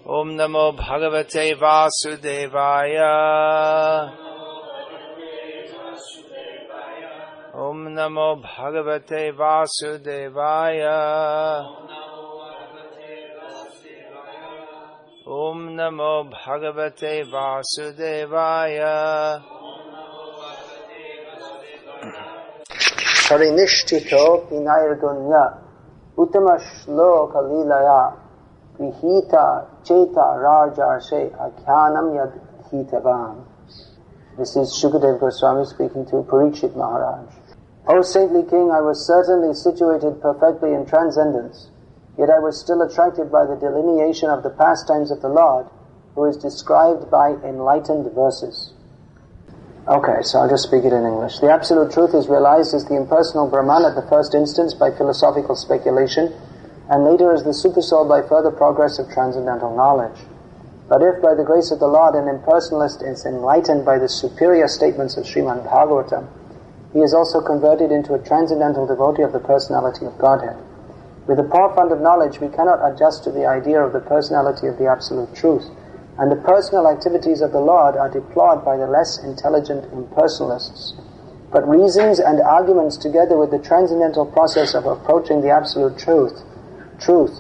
Om Namo Bhagavate Vasudevaya. Om Namo Bhagavate Vasudevaya. Om Namo Bhagavate Vasudevaya. Parinishthito Pinayargunya Uttama Shloka Lilaya Vihita Cheta Rajarse Akyanam Yad Hitavam. This is Shukadev Goswami speaking to Parikshit Maharaj. O saintly king, I was certainly situated perfectly in transcendence, yet I was still attracted by the delineation of the pastimes of the Lord, who is described by enlightened verses. Okay, so I'll just speak it in English. The absolute truth is realized as the impersonal Brahman at the first instance by philosophical speculation, and later as the supersoul by further progress of transcendental knowledge. But if by the grace of the Lord an impersonalist is enlightened by the superior statements of Srimad Bhagavatam, he is also converted into a transcendental devotee of the personality of Godhead. With a poor fund of knowledge, we cannot adjust to the idea of the personality of the absolute truth, and the personal activities of the Lord are deplored by the less intelligent impersonalists. But reasons and arguments together with the transcendental process of approaching the absolute truth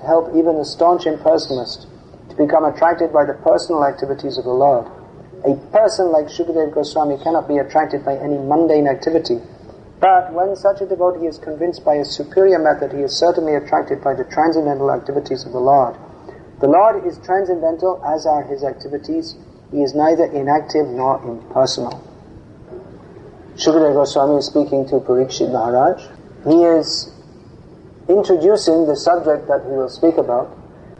help even the staunch impersonalist to become attracted by the personal activities of the Lord. A person like Shukadev Goswami cannot be attracted by any mundane activity, but when such a devotee is convinced by a superior method, he is certainly attracted by the transcendental activities of the Lord. The Lord is transcendental, as are his activities. He is neither inactive nor impersonal. Shukadev Goswami is speaking to Parikshit Maharaj. He is introducing the subject that he will speak about.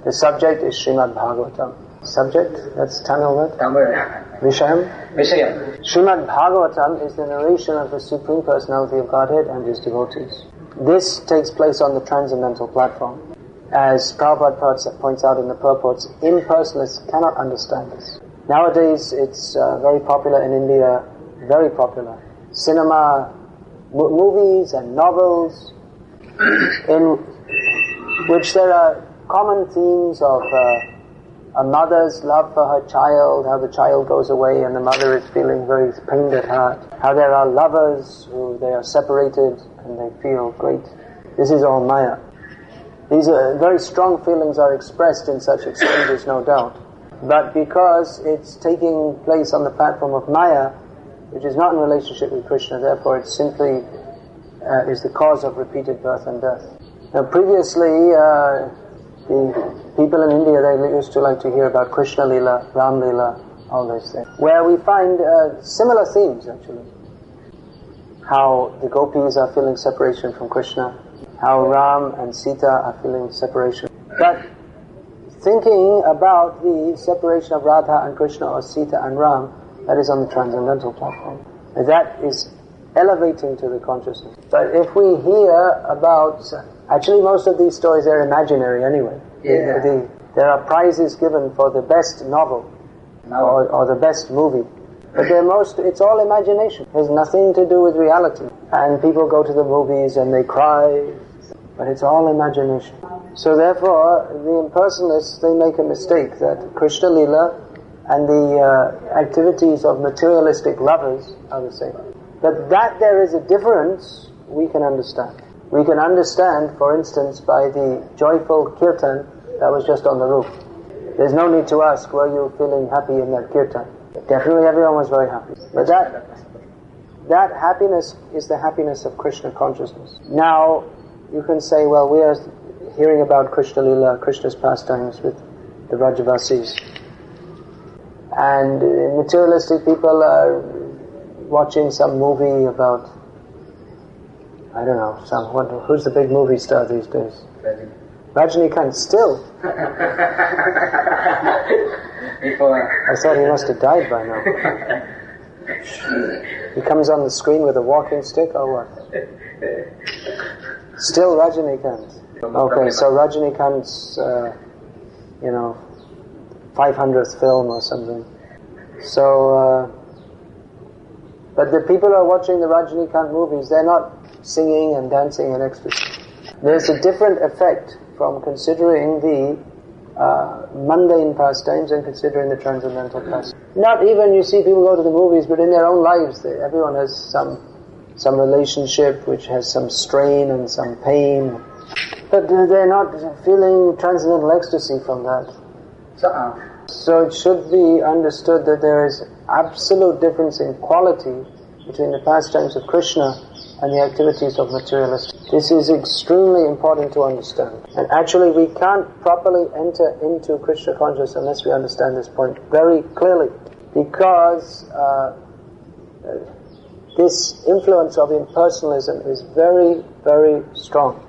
The subject is Srimad Bhagavatam. Subject, that's Tamil word? Tamil. Vishayam? Vishayam. Srimad Bhagavatam is the narration of the Supreme Personality of Godhead and his devotees. This takes place on the transcendental platform. As Prabhupada points out in the purports, impersonalists cannot understand this. Nowadays it's very popular in India, very popular. Cinema, movies and novels in which there are common themes of a mother's love for her child, how the child goes away and the mother is feeling very pained at heart, how there are lovers who they are separated and they feel great. This is all Maya. These very strong feelings are expressed in such exchanges, no doubt. But because it's taking place on the platform of Maya, which is not in relationship with Krishna, therefore it simply is the cause of repeated birth and death. Now previously, the people in India, they used to like to hear about Krishna Lila, Ram Lila, all these things, where we find similar themes actually. How the gopis are feeling separation from Krishna, how Ram and Sita are feeling separation. But thinking about the separation of Radha and Krishna or Sita and Ram, that is on the transcendental platform. That is elevating to the consciousness. But if we hear about, actually most of these stories are imaginary anyway. Yeah. There are prizes given for the best novel or the best movie. But it's all imagination. It has nothing to do with reality. And people go to the movies and they cry, but it's all imagination. So therefore, the impersonalists, they make a mistake that Krishna Lila and the activities of materialistic lovers are the same. But that there is a difference, we can understand. We can understand, for instance, by the joyful kirtan that was just on the roof. There's no need to ask, were you feeling happy in that kirtan? Definitely everyone was very happy. But that happiness is the happiness of Krishna consciousness. Now, you can say, well, we are hearing about Krishna Lila, Krishna's pastimes with the Vrajavasis. And materialistic people are watching some movie about, I don't know, who's the big movie star these days? Rajinikanth, still. I thought he must have died by now. He comes on the screen with a walking stick or what? Still Rajinikanth. Okay, so Rajinikanth's, 500th film or something. So, but the people who are watching the Rajinikanth movies, they're not singing and dancing in ecstasy. There's a different effect from considering the mundane pastimes and considering the transcendental pastimes. Not even, you see, people go to the movies, but in their own lives, everyone has some relationship which has some strain and some pain, but they're not feeling transcendental ecstasy from that. So it should be understood that there is absolute difference in quality between the pastimes of Krishna and the activities of materialists. This is extremely important to understand. And actually we can't properly enter into Krishna consciousness unless we understand this point very clearly, because this influence of impersonalism is very, very strong.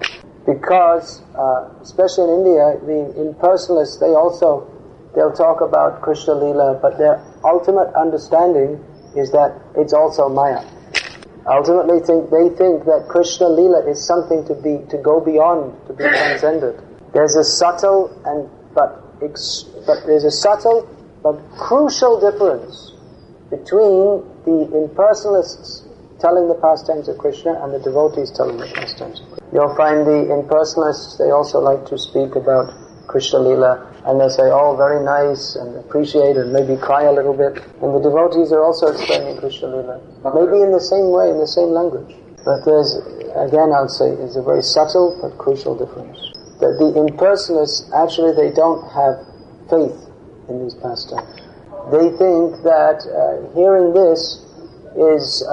Because, especially in India, the impersonalists, they'll talk about Krishna Leela, but their ultimate understanding is that it's also Maya. Ultimately, they think that Krishna Leela is something to go beyond, to be transcended. There's a subtle but crucial difference between the impersonalists telling the pastimes of Krishna and the devotees telling the pastimes of Krishna. You'll find the impersonalists, they also like to speak about Krishna Leela, and they say, oh, very nice, and appreciate, and maybe cry a little bit. And the devotees are also explaining Krishna Leela, maybe in the same way, in the same language. But there's, again, I'll say, is a very subtle but crucial difference. That the impersonalists, actually, they don't have faith in these pastimes. They think that hearing this is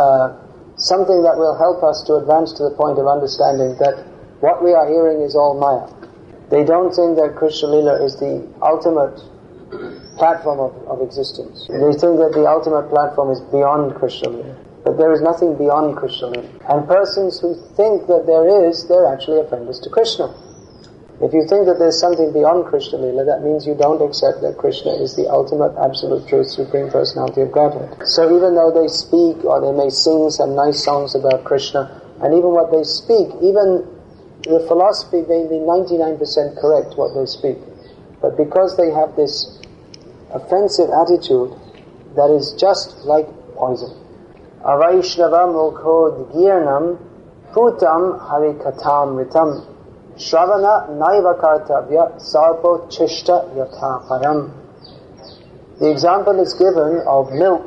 something that will help us to advance to the point of understanding that what we are hearing is all Maya. They don't think that Krishna Leela is the ultimate platform of existence. They think that the ultimate platform is beyond Krishna Leela. But there is nothing beyond Krishna Leela. And persons who think that there is, they're actually offenders to Krishna. If you think that there's something beyond Krishna Leela, that means you don't accept that Krishna is the ultimate, absolute truth, supreme personality of Godhead. So even though they speak, or they may sing some nice songs about Krishna, and even what they speak, even the philosophy may be 99% correct, what they speak. But because they have this offensive attitude, that is just like poison. Avaishnava mukho dgirnam putam harikatam ritam Shravana naiva kartavya sarpo chishta yatha param. The example is given of milk.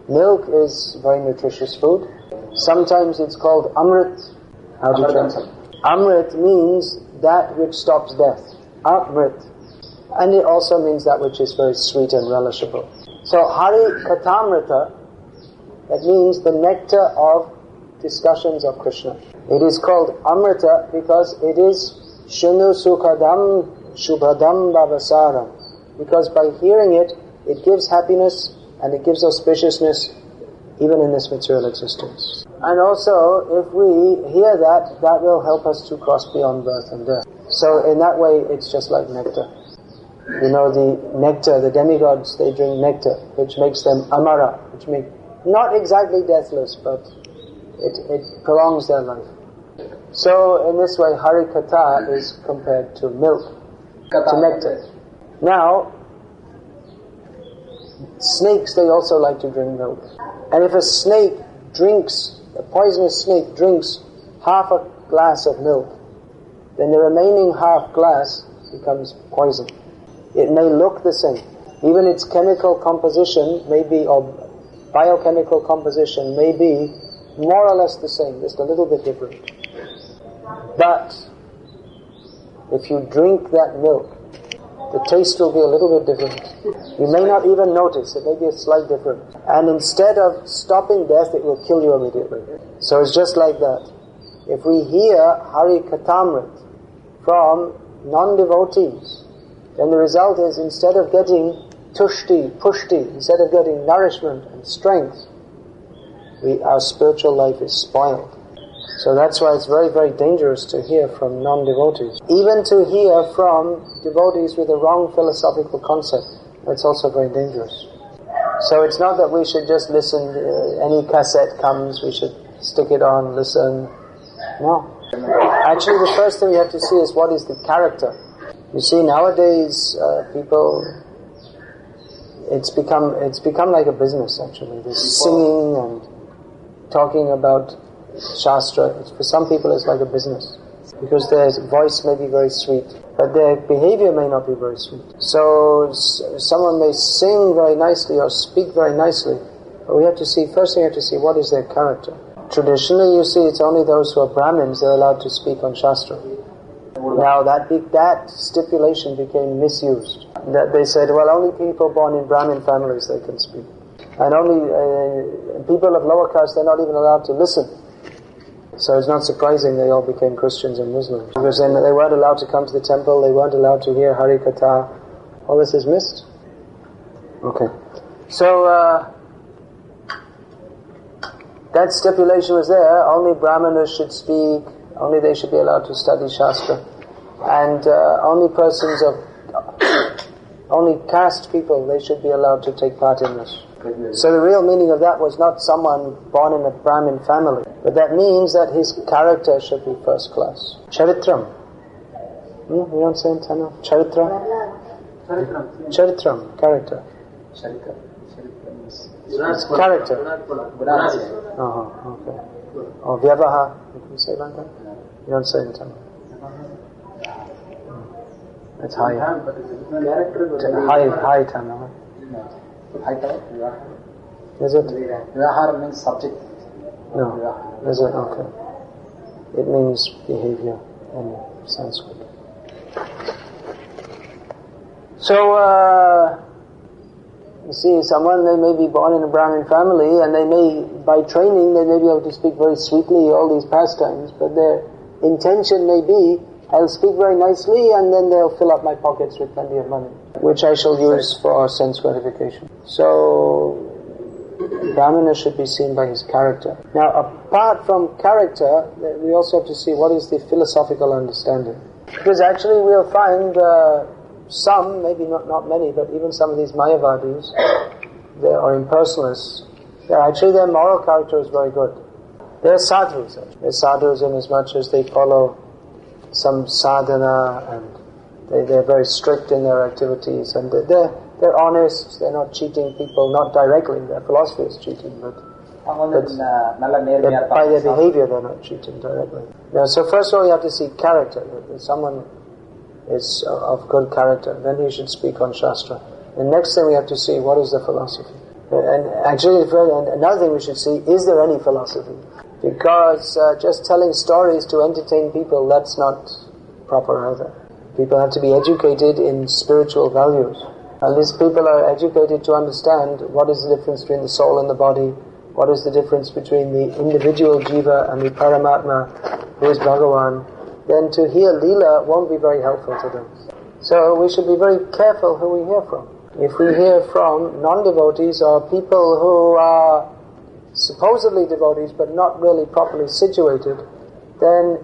Milk is very nutritious food. Sometimes it's called amrit. How do you translate? Amrit means that which stops death. Amrit. And it also means that which is very sweet and relishable. So Hari Katamrita, that means the nectar of discussions of Krishna. It is called Amrita because it is Shunu Sukhadam Shubhadam Bhavasaram. Because by hearing it, it gives happiness and it gives auspiciousness even in this material existence. And also, if we hear that, that will help us to cross beyond birth and death. So in that way, it's just like nectar. You know, the nectar, the demigods, they drink nectar, which makes them amara, which makes not exactly deathless, but it prolongs their life. So in this way, Harikatha is compared to milk, to nectar. Now, snakes, they also like to drink milk. And if a snake drinks, a poisonous snake drinks half a glass of milk, then the remaining half glass becomes poison. It may look the same. Even its chemical composition may be, or biochemical composition may be more or less the same, just a little bit different. But if you drink that milk, the taste will be a little bit different. You may not even notice, it may be a slight difference. And instead of stopping death, it will kill you immediately. So it's just like that. If we hear Hari Katamrit from non-devotees, then the result is instead of getting tushti, pushti, instead of getting nourishment and strength, our spiritual life is spoiled. So that's why it's very, very dangerous to hear from non-devotees. Even to hear from devotees with a wrong philosophical concept, that's also very dangerous. So it's not that we should just listen, any cassette comes, we should stick it on, listen. No. Actually, the first thing we have to see is what is the character. You see, nowadays, people, it's become like a business, actually. There's singing and talking about Shastra. For some people it's like a business. because their voice may be very sweet, but their behavior may not be very sweet. So someone may sing very nicely or speak very nicely, but we have to see, first thing we have to see, what is their character. Traditionally, you see, it's only those who are Brahmins that are allowed to speak on Shastra. Now that stipulation became misused. That they said, well, only people born in Brahmin families they can speak. And only people of lower caste, they're not even allowed to listen. So it's not surprising they all became Christians and Muslims. Because then they weren't allowed to come to the temple, they weren't allowed to hear Hari Katha. All this is missed? Okay. So, that stipulation was there, only Brahmanas should speak, only they should be allowed to study Shastra. And only persons of, only caste people, they should be allowed to take part in this. So the real meaning of that was not someone born in a Brahmin family, but that means that his character should be first class. Charitram. We don't say in Tamil? Charitra? Charitram, character. It's character. Okay. Or vyavaha, you can say like that? You don't say in Tamil. It's high. High Tamil. Is it? Vyavahara means subject. No. Is it? Okay. It means behavior in Sanskrit. So, you see, someone, they may be born in a Brahmin family and they may, by training, they may be able to speak very sweetly all these pastimes, but their intention may be, I'll speak very nicely and then they'll fill up my pockets with plenty of money, which I shall use for sense gratification. So, Brahmana should be seen by his character. Now, apart from character, we also have to see what is the philosophical understanding. Because actually we'll find some, maybe not many, but even some of these Mayavadis, or impersonalists, their moral character is very good. They're sadhus. They're sadhus in as much as they follow some sadhana, and they're very strict in their activities, and they're honest, they're not cheating people, not directly, their philosophy is cheating, but by their behavior they're not cheating directly. Now, so first of all you have to see character, that someone is of good character, then he should speak on Shastra. The next thing we have to see, what is the philosophy? And actually, another thing we should see, is there any philosophy? Because just telling stories to entertain people, that's not proper either. People have to be educated in spiritual values. Unless people are educated to understand what is the difference between the soul and the body, what is the difference between the individual jiva and the Paramatma, who is Bhagavan, then to hear Leela won't be very helpful to them. So we should be very careful who we hear from. If we hear from non-devotees or people who are supposedly devotees but not really properly situated, then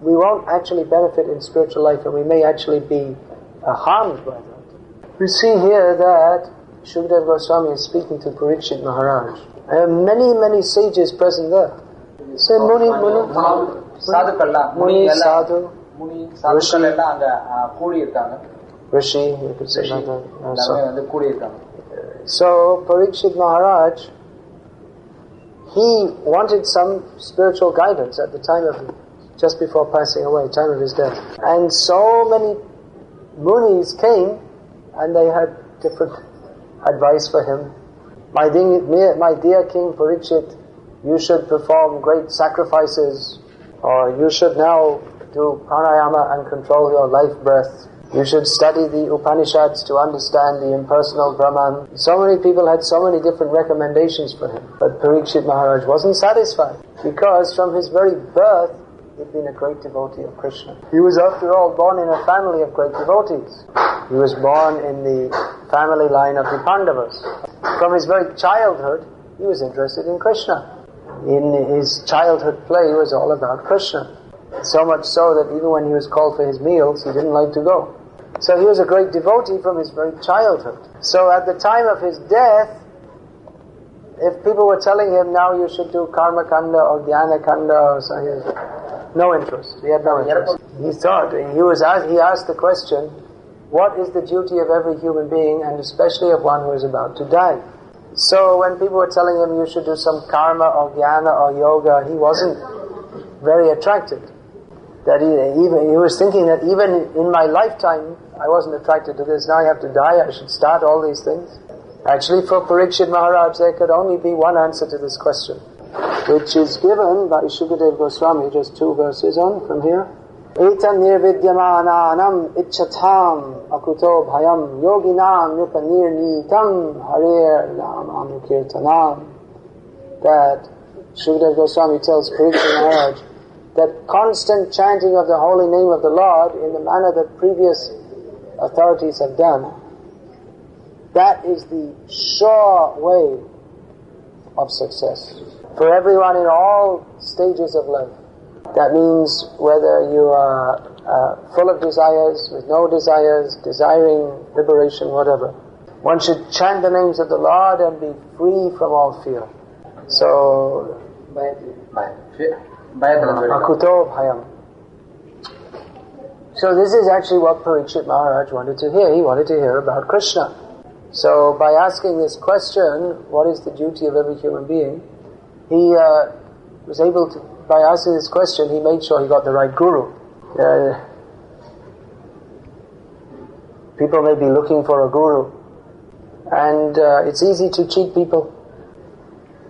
we won't actually benefit in spiritual life, and we may actually be harmed by that. We see here that Shukadeva Goswami is speaking to Parikshit Maharaj. There are many sages present there. Say Muni, Sadhu, Rishi, you could say like that. So Parikshit Maharaj, he wanted some spiritual guidance at the time of, just before passing away, time of his death. And so many munis came and they had different advice for him. My dear King Parikshit, you should perform great sacrifices, or you should now do pranayama and control your life breath. You should study the Upanishads to understand the impersonal Brahman. So many people had so many different recommendations for him. But Parikshit Maharaj wasn't satisfied, because from his very birth, he'd been a great devotee of Krishna. He was, after all, born in a family of great devotees. He was born in the family line of the Pandavas. From his very childhood, he was interested in Krishna. In his childhood play, it was all about Krishna. So much so that even when he was called for his meals, he didn't like to go. So he was a great devotee from his very childhood. So at the time of his death, if people were telling him, now you should do Karma Kanda or Jnana Kanda or something, no interest. He had no interest. He thought, he asked the question, what is the duty of every human being, and especially of one who is about to die? So when people were telling him you should do some karma or jnana or yoga, he wasn't very attracted. That he was thinking that even in my lifetime I wasn't attracted to this. Now I have to die, I should start all these things. Actually, for Parikshit Maharaj, there could only be one answer to this question, which is given by Shukadeva Goswami, just 2 verses on from here. Etam nirvidyamananam ichchatam akuto bhayam yoginam nipanirnitam harir namam kirtanam. That Shukadeva Goswami tells Parikshit Maharaj that constant chanting of the holy name of the Lord in the manner that previous authorities have done, that is the sure way of success for everyone in all stages of life. That means whether you are full of desires, with no desires, desiring liberation, whatever. One should chant the names of the Lord and be free from all fear. So, Akuto Bhayam. So this is actually what Parikshit Maharaj wanted to hear. He wanted to hear about Krishna. So by asking this question, what is the duty of every human being, he was able to, by asking this question, he made sure he got the right guru. People may be looking for a guru, and it's easy to cheat people.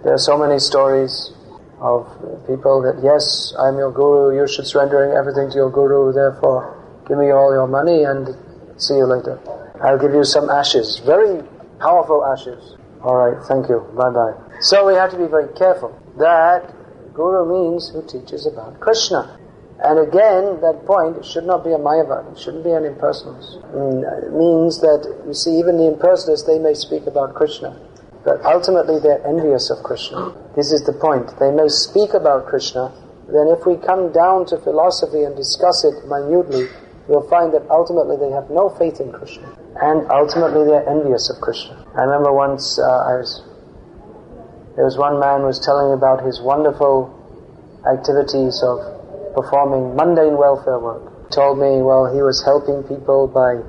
There are so many stories of people that, yes, I'm your guru, you should surrender everything to your guru, therefore give me all your money and see you later. I'll give you some ashes, very powerful ashes. Alright, thank you, bye-bye. So we have to be very careful that guru means who teaches about Krishna. And again, that point, it should not be a Mayavad, it shouldn't be an impersonalist. It means that, you see, even the impersonalists, they may speak about Krishna, but ultimately they're envious of Krishna. This is the point. They may speak about Krishna, then if we come down to philosophy and discuss it minutely, we'll find that ultimately they have no faith in Krishna. And ultimately they're envious of Krishna. I remember once there was one man who was telling me about his wonderful activities of performing mundane welfare work. He told me, well, he was helping people by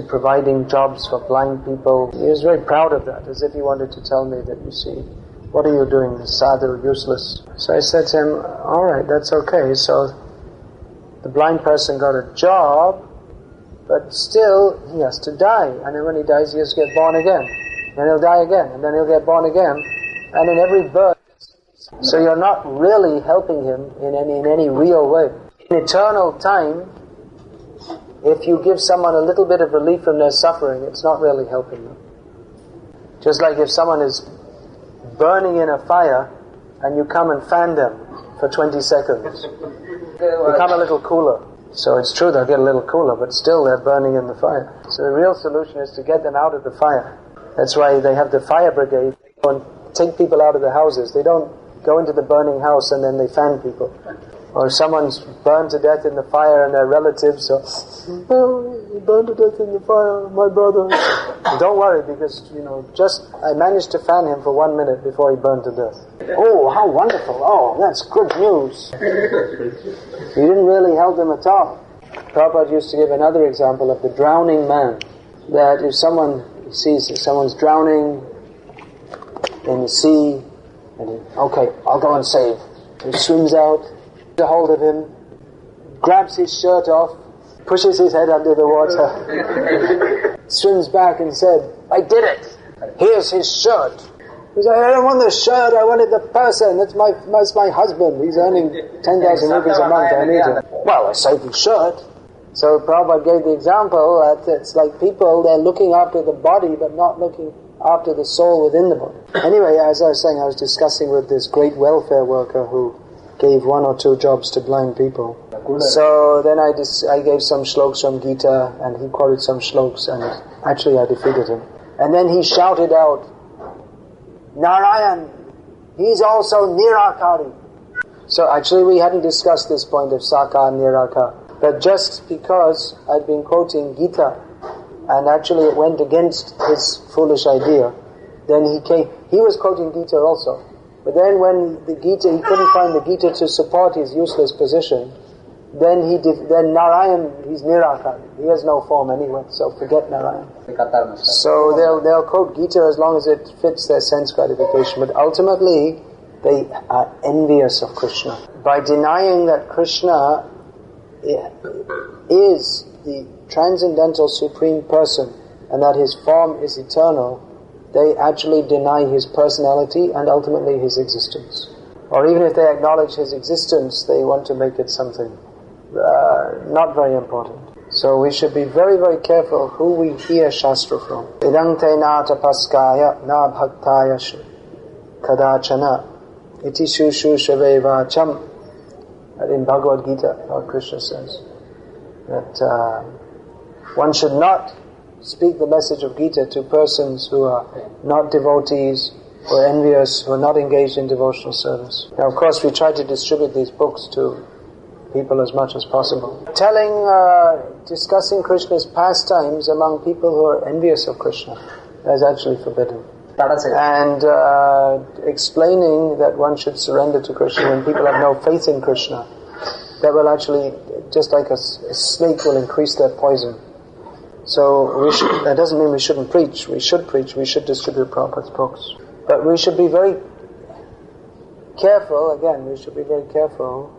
providing jobs for blind people. He was very proud of that, as if he wanted to tell me that, you see, what are you doing, sadhu, useless? So I said to him, alright, that's okay. So the blind person got a job, but still he has to die. And then when he dies, he has to get born again. Then he'll die again, and then he'll get born again. And in every birth, so you're not really helping him in any real way. In eternal time, if you give someone a little bit of relief from their suffering, it's not really helping them. Just like if someone is burning in a fire and you come and fan them for 20 seconds, become a little cooler. So it's true they'll get a little cooler, but still they're burning in the fire. So the real solution is to get them out of the fire. That's why they have the fire brigade. They go and take people out of the houses. They don't go into the burning house and then they fan people. Or someone's burned to death in the fire and their relatives, so, oh, he burned to death in the fire, my brother. Don't worry, because, I managed to fan him for 1 minute before he burned to death. Oh, how wonderful. Oh, that's good news. You didn't really help him at all. Prabhupada used to give another example of the drowning man. That if someone sees that someone's drowning in the sea, and okay, I'll go and save. He swims out, a hold of him, grabs his shirt off, pushes his head under the water, swims back and said, I did it! Here's his shirt. He said, I don't want the shirt, I wanted the person, that's my husband, he's earning 10,000 rupees a month, I need him. Well, I saved his shirt. So Prabhupada gave the example that it's like people, they're looking after the body but not looking after the soul within the body. Anyway, as I was saying, I was discussing with this great welfare worker who gave 1 or 2 jobs to blind people. So then I gave some shloks from Gita, and he quoted some shloks, and actually I defeated him. And then he shouted out, Narayan, he's also Nirakari. So actually we hadn't discussed this point of Sakar and Nirakar, but just because I'd been quoting Gita, and actually it went against his foolish idea, then he was quoting Gita also. But then when he couldn't find the Gita to support his useless position, then Narayan, he's Nirakari. He has no form anyway, so forget Narayan. So they'll quote Gita as long as it fits their sense gratification. But ultimately, they are envious of Krishna. By denying that Krishna is the transcendental supreme person and that his form is eternal, they actually deny his personality and ultimately his existence. Or even if they acknowledge his existence, they want to make it something not very important. So we should be very, very careful who we hear Shastra from. Idang te na tapaskaya na bhaktaya kadachana iti shushu shave vacham. In Bhagavad-gita, Lord Krishna says that one should not speak the message of Gita to persons who are not devotees, who are envious, who are not engaged in devotional service. Now, of course, we try to distribute these books to people as much as possible. Discussing Krishna's pastimes among people who are envious of Krishna is actually forbidden. And explaining that one should surrender to Krishna when people have no faith in Krishna, that will actually, just like a snake will increase their poison. So that doesn't mean we shouldn't preach. We should preach. We should distribute Prabhupada's books. But we should be very careful, again, we should be very careful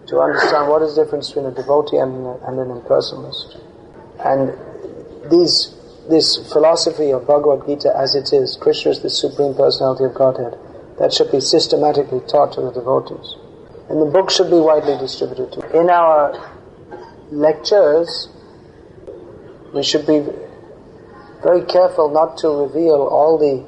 to understand what is the difference between a devotee and an impersonalist. And this philosophy of Bhagavad-gita as it is, Krishna is the Supreme Personality of Godhead, that should be systematically taught to the devotees. And the book should be widely distributed too. In our lectures, we should be very careful not to reveal all the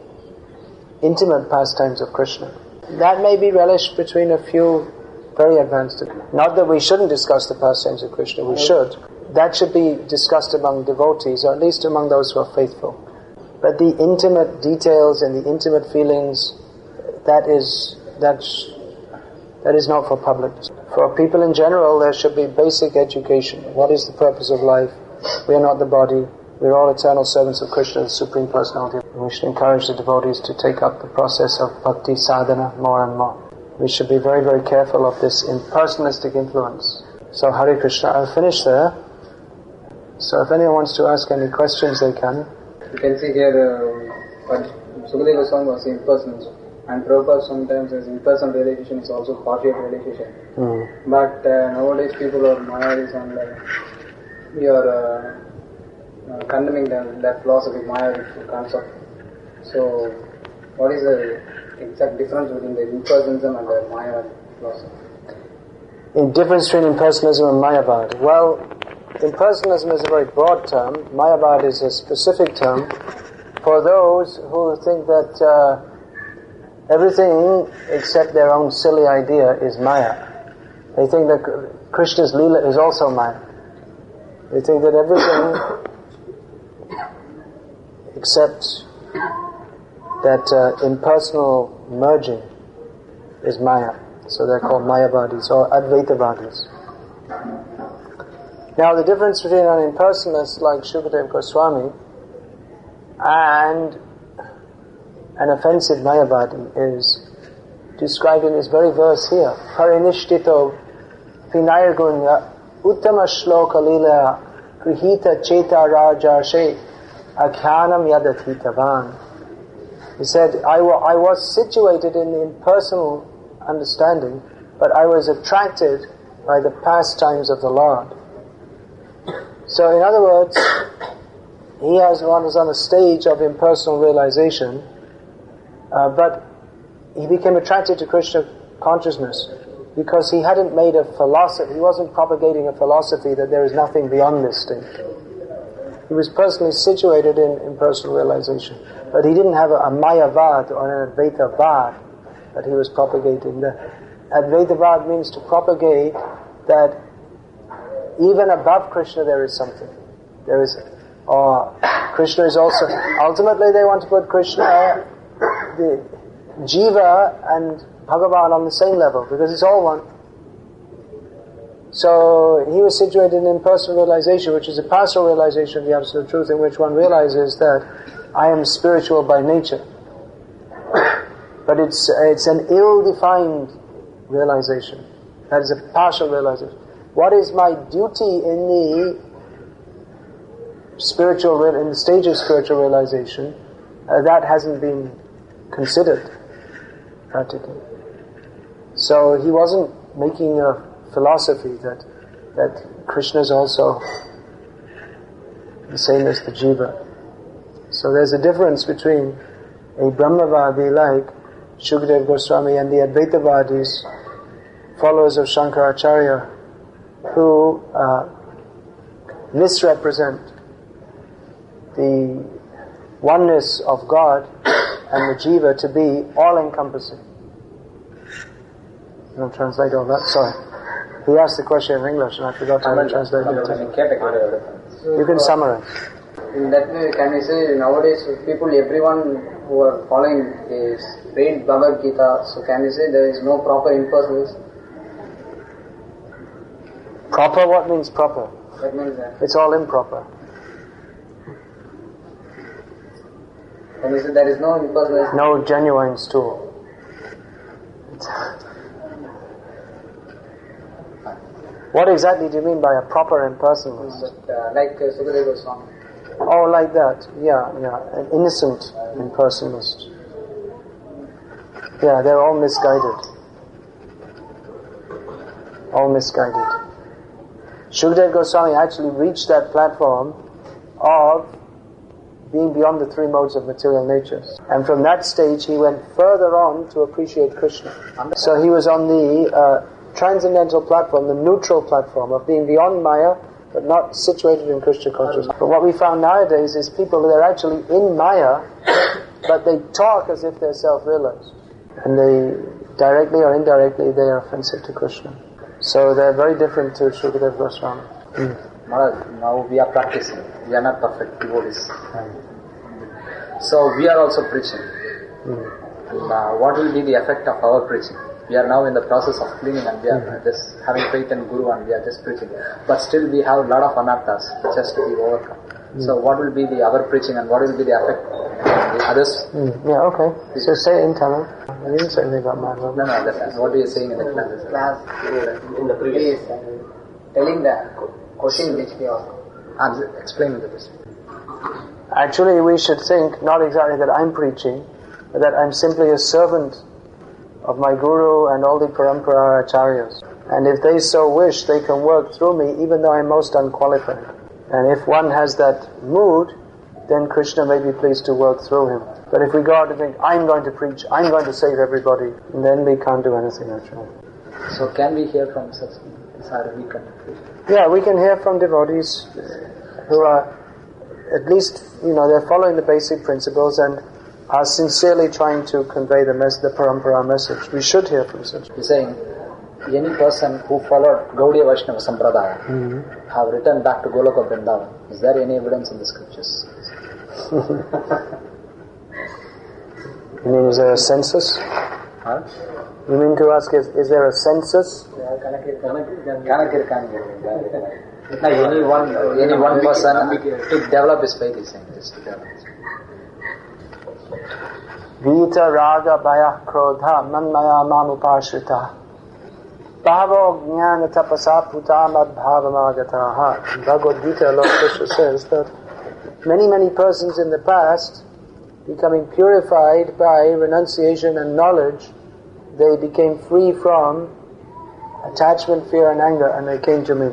intimate pastimes of Krishna. That may be relished between a few very advanced. Not that we shouldn't discuss the pastimes of Krishna, we should. That should be discussed among devotees, or at least among those who are faithful. But the intimate details and the intimate feelings, that is not for public. For people in general, there should be basic education. What is the purpose of life? We are not the body. We are all eternal servants of Krishna, the Supreme Personality. We should encourage the devotees to take up the process of bhakti sadhana more and more. We should be very, very careful of this impersonalistic influence. So Hare Krishna, I'll finish there. So if anyone wants to ask any questions, they can. You can see here, Sukadeva Swami was impersonal, and Prabhupada sometimes says impersonal realization is also partial realization. But nowadays people are Mayadis and we are condemning that philosophy, Mayadic concept. So, what is the exact difference between the impersonalism and the Mayavad philosophy? The difference between impersonalism and Mayavad? Well, impersonalism is a very broad term. Mayavad is a specific term for those who think that everything except their own silly idea is Maya. They think that Krishna's Leela is also Maya. They think that everything except that impersonal merging is Maya. So they're called Mayavadis or Advaitavadis. Now the difference between an impersonalist like Shukadeva Goswami and an offensive Mayavadi is described in this very verse here. Parinishthito Vinayargunya Uttama Shloka Lila Grihita Cheta Rajarshe Akyanam Yadatitavan. He said, I was situated in the impersonal understanding, but I was attracted by the pastimes of the Lord. So in other words, he was on a stage of impersonal realization, but he became attracted to Krishna consciousness because he hadn't made a philosophy, he wasn't propagating a philosophy that there is nothing beyond this state. He was personally situated in impersonal realization, but he didn't have a Mayavad or an Advaitavad that he was propagating. The Advaitavad means to propagate that even above Krishna there is something. Krishna is also, ultimately they want to put Krishna, the Jiva and Bhagavan on the same level, because it's all one. So he was situated in impersonal realization, which is a partial realization of the absolute truth, in which one realizes that I am spiritual by nature. But it's an ill-defined realization. That is a partial realization. What is my duty in the stage of spiritual realization? That hasn't been considered practically. So he wasn't making a philosophy that Krishna is also the same as the jiva. So there's a difference between a Brahmavadi like Shukadeva Goswami and the Advaitavadis, followers of Shankaracharya, who misrepresent the oneness of God and the jiva to be all-encompassing. I'll translate all that. Sorry. He asked the question in English and I forgot to translate it. You can summarize. In that way, can we say nowadays everyone who are following is read Bhagavad-gita, so can we say there is no proper impersonalism? Proper? What means proper? That means that. It's all improper. Can we say there is no impersonalism? No genuine stool. What exactly do you mean by a proper impersonalist? But, like Sukadeva Goswami. Oh, like that. Yeah. An innocent impersonalist. Yeah, they're all misguided. All misguided. Shukadeva Goswami actually reached that platform of being beyond the three modes of material nature. And from that stage he went further on to appreciate Krishna. So he was on the transcendental platform, the neutral platform of being beyond Maya but not situated in Krishna consciousness. But what we found nowadays is people that are actually in Maya but they talk as if they're self-realized. And they, directly or indirectly, they are offensive to Krishna. So they're very different to Shukadeva Goswami. Maharaj, now we are practicing. We are not perfect devotees. So we are also preaching. And, what will be the effect of our preaching? We are now in the process of cleaning and we are just having faith in Guru and we are just preaching. But still we have a lot of anarthas which has to be overcome. So what will be our preaching and what will be the effect on the others? Yeah, okay. So say it in Tamil. I didn't say anything about my No, that's what are you saying in the class? In the previous, telling the question which we asked. Explain this. Actually, we should think not exactly that I'm preaching, but that I'm simply a servant of my Guru and all the Parampara Acharyas. And if they so wish, they can work through me even though I'm most unqualified. And if one has that mood, then Krishna may be pleased to work through him. But if we go out and think, I'm going to preach, I'm going to save everybody, then we can't do anything actually. So can we hear from such weak and Yeah, we can hear from devotees who are, at least, they're following the basic principles and are sincerely trying to convey the Parampara message. We should hear from such. He's saying, any person who followed Gaudiya Vaishnava Sampradaya have returned back to Goloka Vrindavan. Is there any evidence in the scriptures? You mean, is there a census? Huh? You mean to ask, is there a census? Any one person to develop his faith, he's saying this, to develop his faith. Vita raga bhaya krodha manmaya mamupashrita bhavo jnana tapasa puta madbhavamagataha. In Bhagavad-gita, Lord Krishna says that many persons in the past, becoming purified by renunciation and knowledge, they became free from attachment, fear and anger, and they came to me.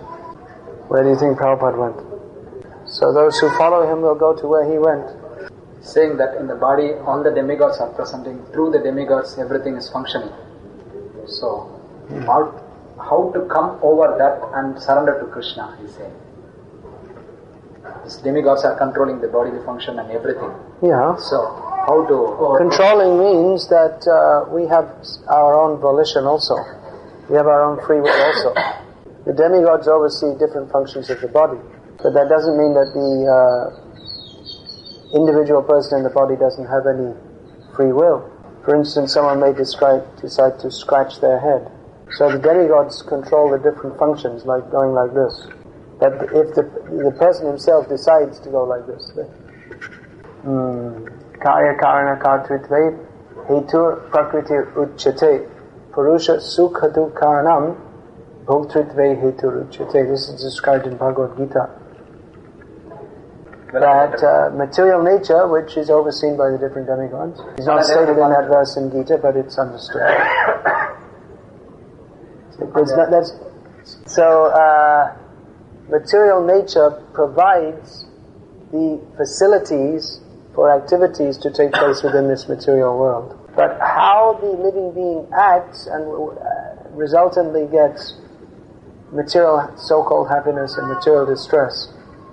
Where do you think Prabhupada went? So those who follow him will go to where he went. Saying that in the body all the demigods are presenting, through the demigods everything is functioning. So how to come over that and surrender to Krishna, he's saying. These demigods are controlling the bodily function and everything. Yeah. So how to... Controlling means that we have our own volition also. We have our own free will also. The demigods oversee different functions of the body. But that doesn't mean that the individual person in the body doesn't have any free will. For instance, someone may decide to scratch their head. So the demigods control the different functions, like going like this. But if the person himself decides to go like this, Karya karana kartritve hetur prakriti uchyate purusha sukha dukhanam bhoktritve hetur uchyate. This is described in Bhagavad-gita. That material nature, which is overseen by the different demigods, is not stated in that verse in Gita, but it's understood. Material nature provides the facilities for activities to take place within this material world. But how the living being acts and resultantly gets material so-called happiness and material distress,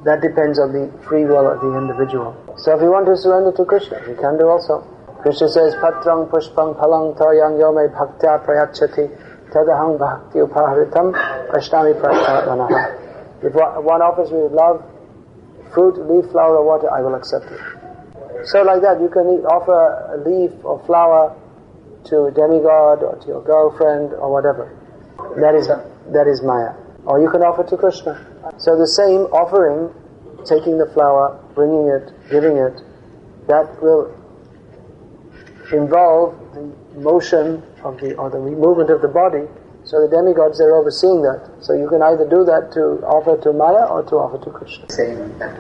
that depends on the free will of the individual. So if you want to surrender to Krishna, you can do also. Krishna says, Patrang pushpang palang toyang yome bhaktya prayachati tadahang bhakti upaharitam prashnami prashnamanaha. If one offers me with love, fruit, leaf, flower or water, I will accept it. So like that, you can offer a leaf or flower to a demigod or to your girlfriend or whatever. That is Maya. Or you can offer to Krishna. So the same offering, taking the flower, bringing it, giving it, that will involve the motion of the movement of the body. So the demigods, they're overseeing that. So you can either do that to offer to Maya or to offer to Krishna. Saying that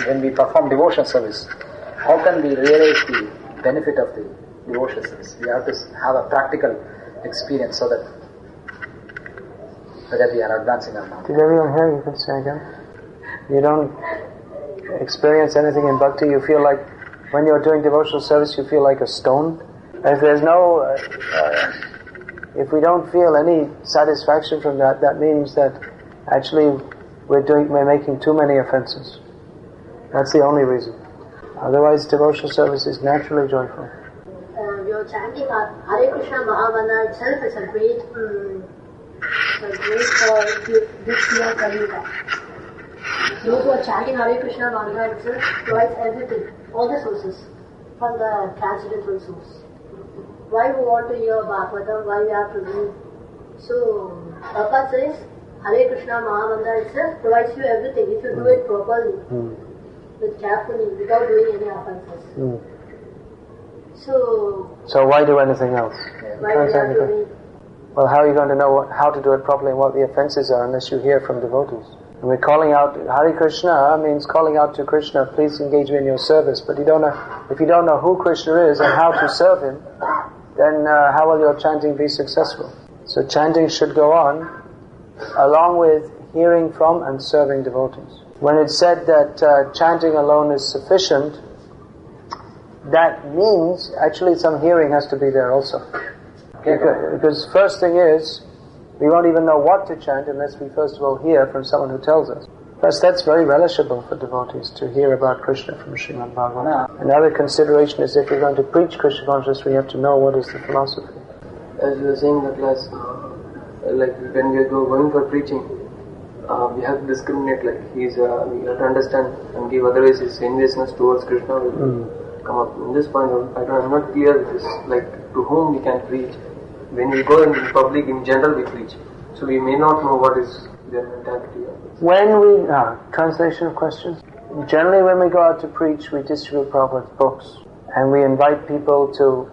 when we perform devotion service, how can we realize the benefit of the devotion service? We have to have a practical experience so that whether we are advancing or not. Did everyone hear? You can say again. You don't experience anything in bhakti. You feel like when you're doing devotional service, you feel like a stone. If there's no, if we don't feel any satisfaction from that, that means that actually we're making too many offenses. That's the only reason. Otherwise, devotional service is naturally joyful. You're chanting Hare Krishna Mahamantra itself is a great for this year Kalita. Those who are chanting Hare Krishna Mantra itself provides everything, all the sources from the transcendental source. Why we want to hear Bhagavatam, why we have to read? So, Prabhupada says Hare Krishna Mahamantra itself provides you everything if you do it properly, with carefully, without doing any offenses. So why do anything else? Why do you have to read? Well, how are you going to know how to do it properly and what the offenses are unless you hear from devotees? And we're calling out, Hare Krishna means calling out to Krishna, please engage me in your service. But if you don't know who Krishna is and how to serve him, then how will your chanting be successful? So chanting should go on along with hearing from and serving devotees. When it's said that chanting alone is sufficient, that means actually some hearing has to be there also. Because first thing is, we won't even know what to chant unless we first of all hear from someone who tells us. Plus, that's very relishable for devotees to hear about Krishna from Srimad Bhagavatam. Another consideration is if we're going to preach Krishna consciousness, we have to know what is the philosophy. As you were saying that last, like when we are going for preaching, we have to discriminate. Like we have to understand and give. Otherwise, his enviousness towards Krishna will come up. In this point, I'm not clear with this. Like to whom we can preach. When we go in public, in general, we preach. So we may not know what is their mentality. Translation of questions. Generally, when we go out to preach, we distribute Prabhupada's books. And we invite people to,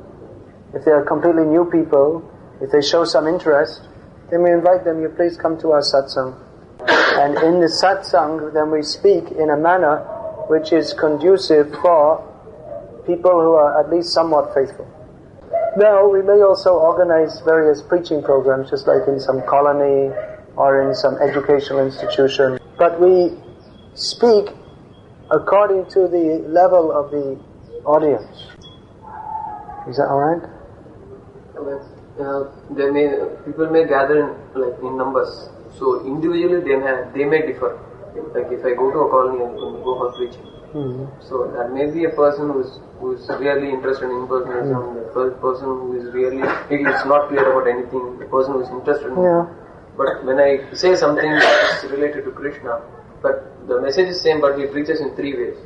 if they are completely new people, if they show some interest, then we invite them, you please come to our satsang. And in the satsang, then we speak in a manner which is conducive for people who are at least somewhat faithful. Now, we may also organize various preaching programs, just like in some colony or in some educational institution. But we speak according to the level of the audience. Is that alright? People may gather in numbers. So individually they may differ. Like if I go to a colony and go for preaching. So there may be a person who is really interested in impersonalism, the first person who is really, is not clear about anything, the person who is interested in it. But when I say something that is related to Krishna, but the message is same, but he preaches in 3 ways.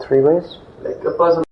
3 ways? Like a person